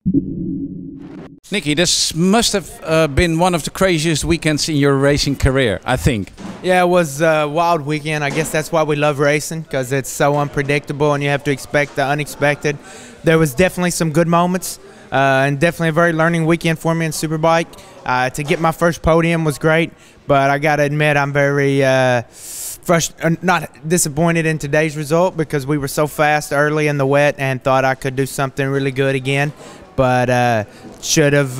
Nicky, this must have been one of the craziest weekends in your racing career, I think. Yeah, it was a wild weekend. I guess that's why we love racing, because it's so unpredictable and you have to expect the unexpected. There was definitely some good moments and definitely a very learning weekend for me in Superbike. To get my first podium was great, but I got to admit I'm very not disappointed in today's result because we were so fast early in the wet and thought I could do something really good again. But should have,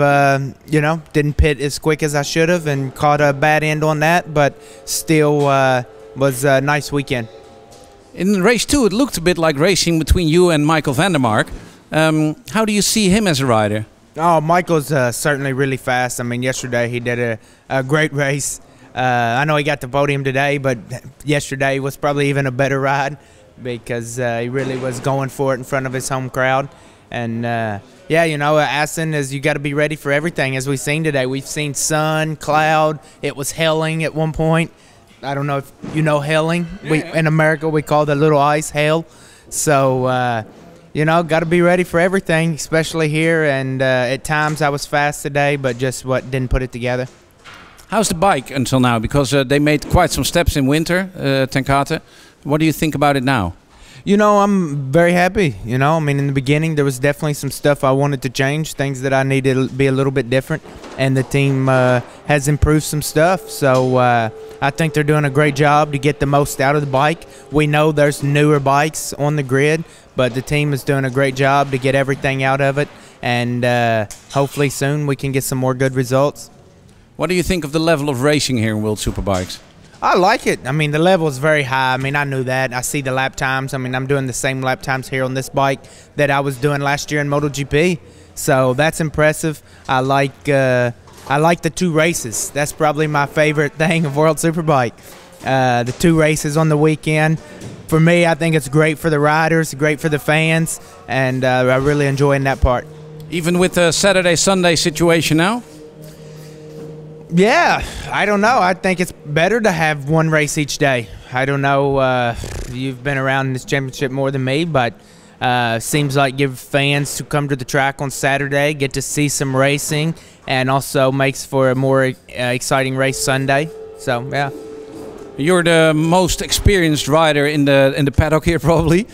didn't pit as quick as I should have and caught a bad end on that, but still was a nice weekend. In race 2, it looked a bit like racing between you and Michael van der Mark. How do you see him as a rider? Oh, Michael's certainly really fast. I mean, yesterday he did a great race. I know he got the podium today, but yesterday was probably even a better ride because he really was going for it in front of his home crowd. And yeah, Assen is you got to be ready for everything. As we've seen today, we've seen sun, cloud. It was hailing at one point. I don't know if you know hailing. Yeah. In America, we call the little ice hail. So, got to be ready for everything, especially here. And at times I was fast today, but just didn't put it together. How's the bike until now? Because they made quite some steps in winter, Ten Kate. What do you think about it now? I'm very happy. I mean, in the beginning, there was definitely some stuff I wanted to change, things that I needed to be a little bit different, and the team has improved some stuff. So I think they're doing a great job to get the most out of the bike. We know there's newer bikes on the grid, but the team is doing a great job to get everything out of it, and hopefully soon we can get some more good results. What do you think of the level of racing here in World Superbikes? I like it. I mean, the level is very high. I mean, I knew that. I see the lap times. I mean, I'm doing the same lap times here on this bike that I was doing last year in MotoGP. So that's impressive. I like the 2 races. That's probably my favorite thing of World Superbike. The 2 races on the weekend. For me, I think it's great for the riders, great for the fans, and I really enjoying that part. Even with the Saturday-Sunday situation now? Yeah, I don't know. I think it's better to have 1 race each day. I don't know. You've been around this championship more than me, but seems like give fans to come to the track on Saturday, get to see some racing, and also makes for a more exciting race Sunday. So, yeah. You're the most experienced rider in the paddock here, probably.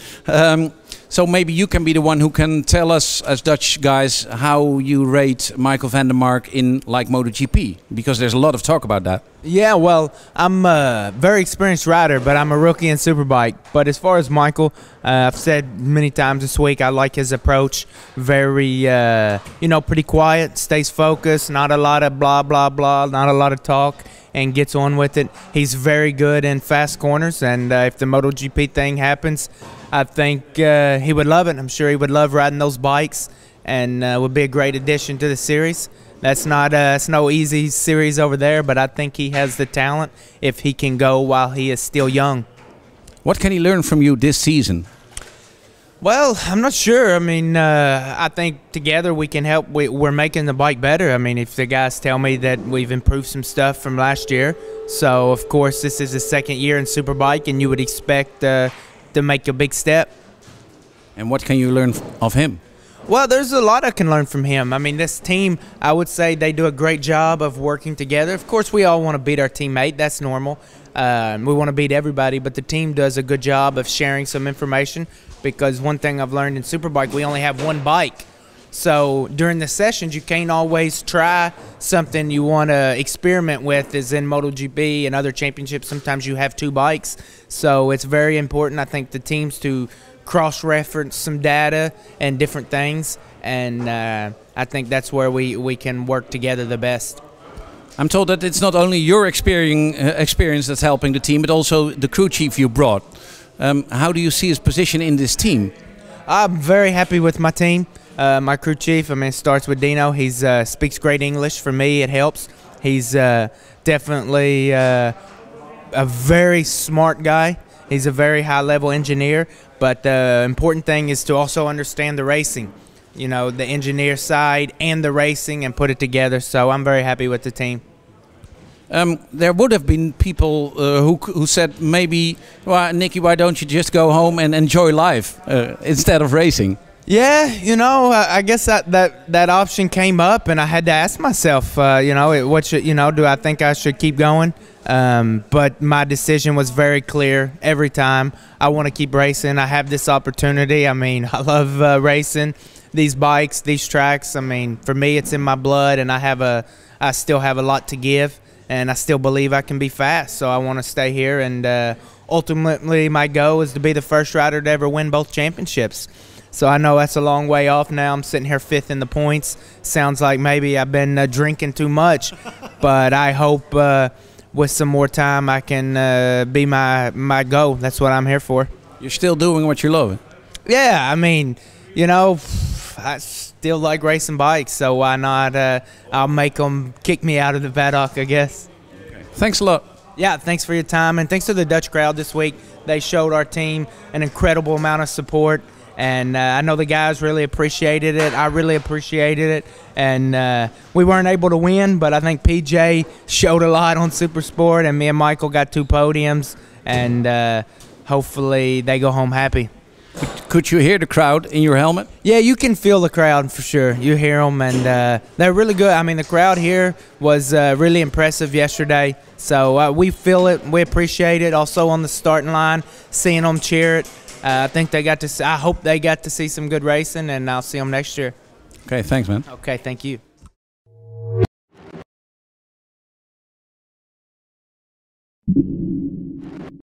So maybe you can be the one who can tell us, as Dutch guys, how you rate Michael van der Mark in like MotoGP, because there's a lot of talk about that. Yeah, well, I'm a very experienced rider, but I'm a rookie in Superbike. But as far as Michael, I've said many times this week, I like his approach. Very, pretty quiet, stays focused, not a lot of blah, blah, blah, not a lot of talk, and gets on with it. He's very good in fast corners, and if the MotoGP thing happens, I think he would love it. I'm sure he would love riding those bikes, and would be a great addition to the series. That's not it's no easy series over there, but I think he has the talent if he can go while he is still young. What can he learn from you this season? Well, I'm not sure. I mean, I think together we can help. We're making the bike better. I mean, if the guys tell me that we've improved some stuff from last year, so of course this is the 2nd year in Superbike, and you would expect to make a big step. And what can you learn of him? Well, there's a lot I can learn from him. I mean, this team, I would say they do a great job of working together. Of course, we all want to beat our teammate. That's normal. We want to beat everybody, but the team does a good job of sharing some information, because one thing I've learned in Superbike, we only have 1 bike. So during the sessions, you can't always try something you want to experiment with, as in MotoGP and other championships. Sometimes you have 2 bikes. So it's very important, I think, the teams to cross-reference some data and different things. And I think that's where we can work together the best. I'm told that it's not only your experience that's helping the team, but also the crew chief you brought. How do you see his position in this team? I'm very happy with my team. My crew chief, I mean, it starts with Dino. He speaks great English. For me, it helps. He's definitely a very smart guy. He's a very high-level engineer. But the important thing is to also understand the racing, the engineer side and the racing, and put it together. So I'm very happy with the team. There would have been people who said maybe, well, Nicky, why don't you just go home and enjoy life instead of racing? Yeah, you know, I guess that option came up, and I had to ask myself, you know, what should, you know, do I think I should keep going? But my decision was very clear every time. I want to keep racing. I have this opportunity. I mean, I love racing these bikes, these tracks. I mean, for me, it's in my blood, and I still have a lot to give, and I still believe I can be fast. So I want to stay here, and ultimately, my goal is to be the first rider to ever win both championships. So I know that's a long way off now. I'm sitting here 5th in the points. Sounds like maybe I've been drinking too much, but I hope with some more time I can be my goal. That's what I'm here for. You're still doing what you love. Yeah, I mean, you know, I still like racing bikes, so why not? I'll make them kick me out of the paddock, I guess. Okay. Thanks a lot. Yeah, thanks for your time, and thanks to the Dutch crowd this week. They showed our team an incredible amount of support. And I know the guys really appreciated it. I really appreciated it. And we weren't able to win, but I think PJ showed a lot on Super Sport, and me and Michael got 2 podiums. And hopefully they go home happy. Could you hear the crowd in your helmet? Yeah, you can feel the crowd for sure. You hear them, and they're really good. I mean, the crowd here was really impressive yesterday. So we feel it. We appreciate it. Also on the starting line, seeing them cheer it. I think they got to see, I hope they got to see some good racing, and I'll see them next year. Okay, thanks, man. Okay, thank you.